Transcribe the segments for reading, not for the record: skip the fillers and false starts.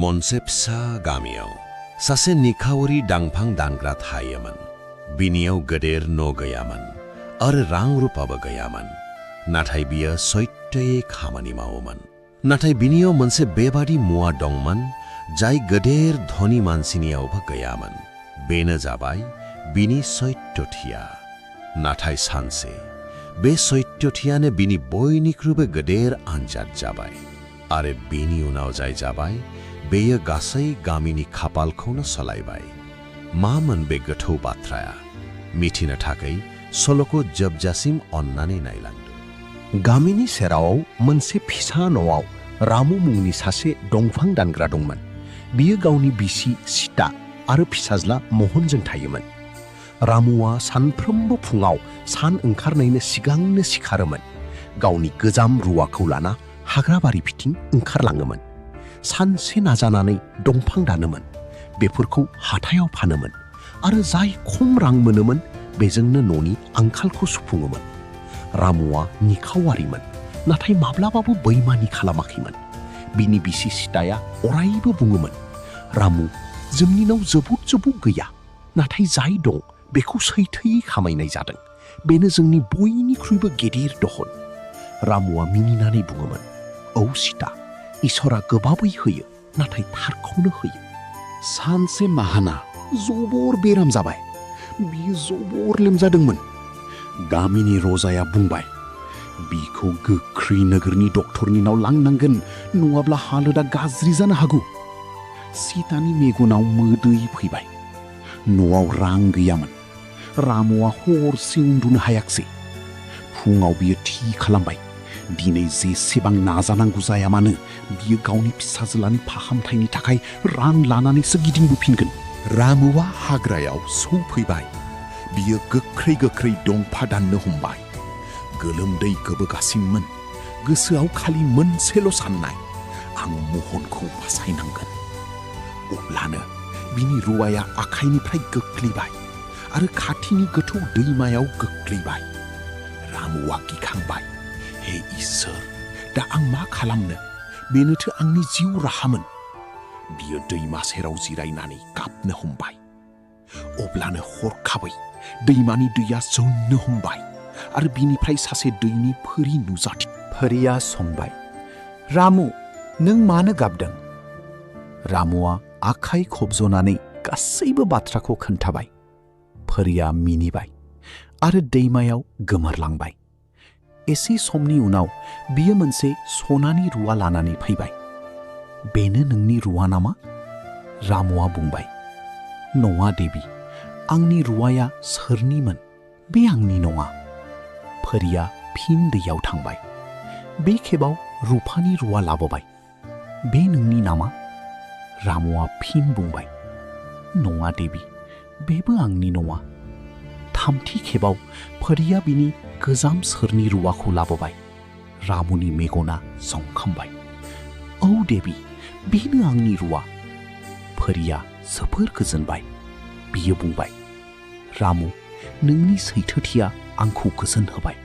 मोनसे फिसा गामियाव सासे निखावरि दांफां दानग्रा थायोमोन। बिनियाव गेदेर न' गैयामोन आरो रां रुपाबो गैयामोन। नाथाय बियो सैथोयै खामानि मावोमोन। नाथाय बिनियाव मोनसे बेबादि मुवा दंमोन जाय गेदेर धनी मानसिनियावबो गैयामोन। बेनो जाबाय बिनि सैथोथिया। नाथाय सानसे बे सैथोथियानो बिनि बयनिख्रुइबो गेदेर आनजाद जाबाय। आरो बिनि उनाव जाय जाबाय बेयो गासै गामिनि खाफालखौनो सोलायबाय। मामोन बे गोथौ बाथ्राया? मिथिनो थाखाय सल'खौ जोबजासिम अन्नानै नायलांदो। गामिनि सेराव मोनसे फिसा न'आव रामु मुंनि सासे दंफां दानग्रा दंमोन। बियो गावनि बिसि सीता आरो फिसाज्ला महनजों थायोमोन। रामुआ सानफ्रोमबो फुङाव सान ओंखारनायनि सिगांनो सिखारोमोन। गावनि गोजाम रुवाखौ लाना हाग्राबारि बिथिं ओंखारलाङोमोन। सानसे नाजानानै दंफां दानोमोन, बेफोरखौ हाथायाव फानोमोन आरो जाय खम रां मोनोमोन बेजोंनो न'नि आंखालखौ सुफुङोमोन। रामुआ निखावारिमोन, नाथाय माब्लाबाबो बैमानि खालामाखैमोन। बिनि बिसि सीताया अरायबो बुङोमोन, रामु, जोंनिनाव जोबोद गैया, नाथाय जाय दं बेखौ सैथोयै खामायनाय जादों। बेनो जोंनि बयनिख्रुइबो गेदेर दहन। रामुआ मिनिनानै बुङोमोन, औ सीता, इसोरा गोबाबै होयो, नाथाय थारखौनो होयो। सानसे माहाना जबर बेराम जाबाय। बियो जबर लोमजादोंमोन। गामिनि रजाया बुंबाय, बिखौ गोख्रै नोगोरनि डक्टरनिनाव लांनांगोन, नङाब्ला हालोदा गाज्रि जानो हागौ। सीतानि मेगनाव मोदै फैबाय। न'आव रां गैयामोन। रामुआ हरसे उन्दुनो हायाखिसै। फुङाव बियो थि खालामबाय, दिनै जेसेबां नाजानांगौ जाया मानो बियो गावनि फिसाज्लानि फाहामथायनि थाखाय रां लानानैसो गिदिंबोफिनगोन। रामुआ हाग्रायाव सौफैबाय। बियो गोख्रै दंफां दाननो हमबाय। गोलोमदै गबोगासिनोमोन। गोसोआव खालि मोनसेल' साननाय, आं महनखौ बासायनांगोन। अब्लानो बिनि रुवाया आखाइनिफ्राय गोग्लैबाय आरो खाथिनि गोथौ दैमायाव गोग्लैबाय। रामुआ गिखांबाय, हे इसोर, दा आं मा खालामनो? बेनोथो आंनि जिउ राहामोन। बियो दैमा सेराव जिरायनानै गाबनो हमबाय। अब्लानो हरखाबै दैमानि दैया जौनो हमबाय आरो बिनिफ्राय सासे दैनि फोरि नुजाथि। फोरिया सोंबाय, रामु, नों मानो गाबदों? रामुआ आखाइ खबजनानै गासैबो बाथ्राखौ खोन्थाबाय। फोरिया मिनिबाय आरो दैमायाव गोमोरलांबाय। एसे समनि उनाव बियो मोनसे सनानि रुवा लानानै फैबाय। बेनो नोंनि रुवा नामा? रामुआ बुंबाय, नङा देबि, आंनि रुवाया सोरनिमोन? बे आंनि नङा। फोरिया फिन दैयाव थांबाय। बे खेबाव रुफानि रुवा लाबोबाय। बे नोंनि नामा? रामुआ फिन बुंबाय, नङा देबि, बेबो आंनि नङा। थामथि खेबाव फोरिया बिनि गोजाम सोरनि रुवाखौ लाबोबाय। रामुनि मेगना जोंखांबाय। औ देबि, बेनो आंनि रुवा। फोरिया जोबोर गोजोनबाय। बियो बुंबाय, रामु, नोंनि सैथोथिया आंखौ गोजोन होबाय।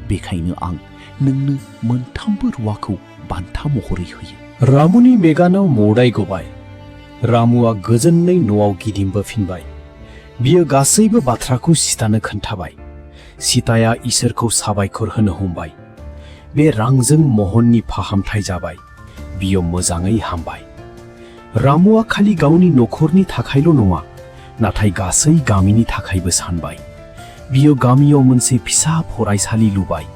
बेखायनो आं नोंनो मोनथामबो रुवाखौ बान्था महरै होयो। रामुनि मेगानाव मोदाइ गबाय। रामुआ गोजोनै न'आव गिदिंबोफिनबाय। बियो गासैबो बाथ्राखौ सीतानो खोन्थाबाय। सीताया इसोरखौ साबायखर होनो हमबाय। बे रांजों महननि फाहामथाय जाबाय। बियो मोजाङै हामबाय। रामुआ खालि गावनि नखरनि थाखायल' नङा, नाथाय गासै गामिनि थाखायबो सानबाय। बियो गामियाव मोनसे फिसा फरायसालि लुबाय,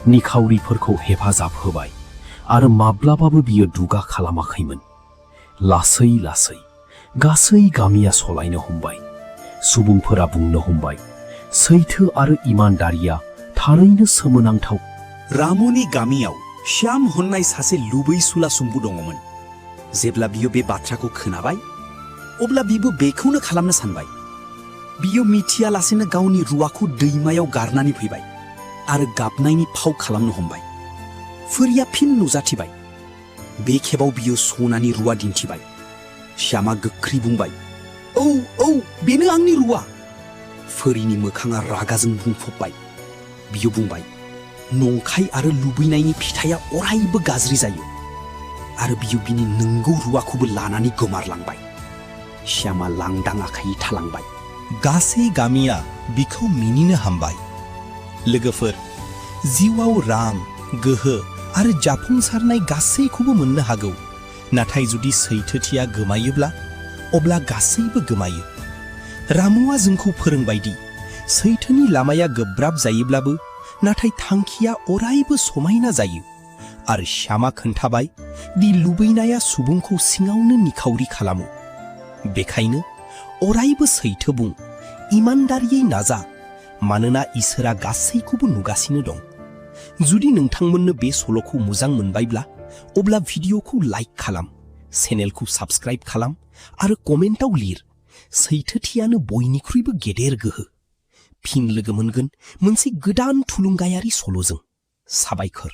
निखावरिफोरखौ हेफाजाब होबाय आरो माब्लाबाबो बियो दुगा खालामाखैमोन। लासै लासै गासै गामिया सलायनो हमबाय। सुबुंफोरा बुंनो हमबाय, सैथो आरो इमानदारिया थारैनो सोमोनांथाव। रामुनि गामियाव श्याम होननाय सासे लुबैसुला सुम्बु दङमोन। जेब्ला बियो बे बाथ्राखौ खोनाबाय, अब्ला बिबो बेखौनो खालामनो सानबाय। बियो मिथियालासेनो गावनि रुवाखौ दैमायाव गारनानै फैबाय आरो गाबनायनि फाव खालामनो हमबाय। फोरिया फिन नुजाथिबाय। बे खेबाव बियो सनानि रुवा दिन्थिबाय। श्यामा गोख्रै बुंबाय, औ, बेनो आंनि रुवा। फोरिनि मोखाङा रागाजों बुंफबबाय। बियो बुंबाय, नंखाय आरो लुबैनायनि फिथाइया अरायबो गाज्रि जायो। आरो बियो बिनि नंगौ रुवाखौबो लानानै गोमारलांबाय। श्यामा लांदां आखाइ थालांबाय। गासै गामिया बिखौ मिनिनो हामबाय। लोगोफोर, जिउआव रां, गोहो आरो जाफुंसारनाय गासैखौबो मोननो हागौ, नाथाय जुदि सैथोथिया गोमायोब्ला अब्ला गासैबो गोमायो। रामुआ जोंखौ फोरोंबायदि सैथोनि लामाया गोब्राब जायोब्लाबो नाथाय थांखिया अरायबो समायना जायो। आरो श्यामा खोन्थाबाय दि लुबैनाया सुबुंखौ सिङावनो निखावरि खालामो। बेखायनो अरायबो सैथो बुं, इमानदारियै नाजा, मानोना इसोरा गासैखौबो नुगासिनो दं। जुदि नोंथांमोननो बे सल'खौ मोजां मोनबायब्ला अब्ला भिडिअखौ लाइक खालाम, चेनेलखौ साबस्क्राइब खालाम आरो कमेन्टआव लिर, सैथोथियानो बयनिख्रुइबो गेदेर गोहो। फिन लोगो मोनगोन मोनसे गोदान थुलुंगायारि सल'जों। साबायखर।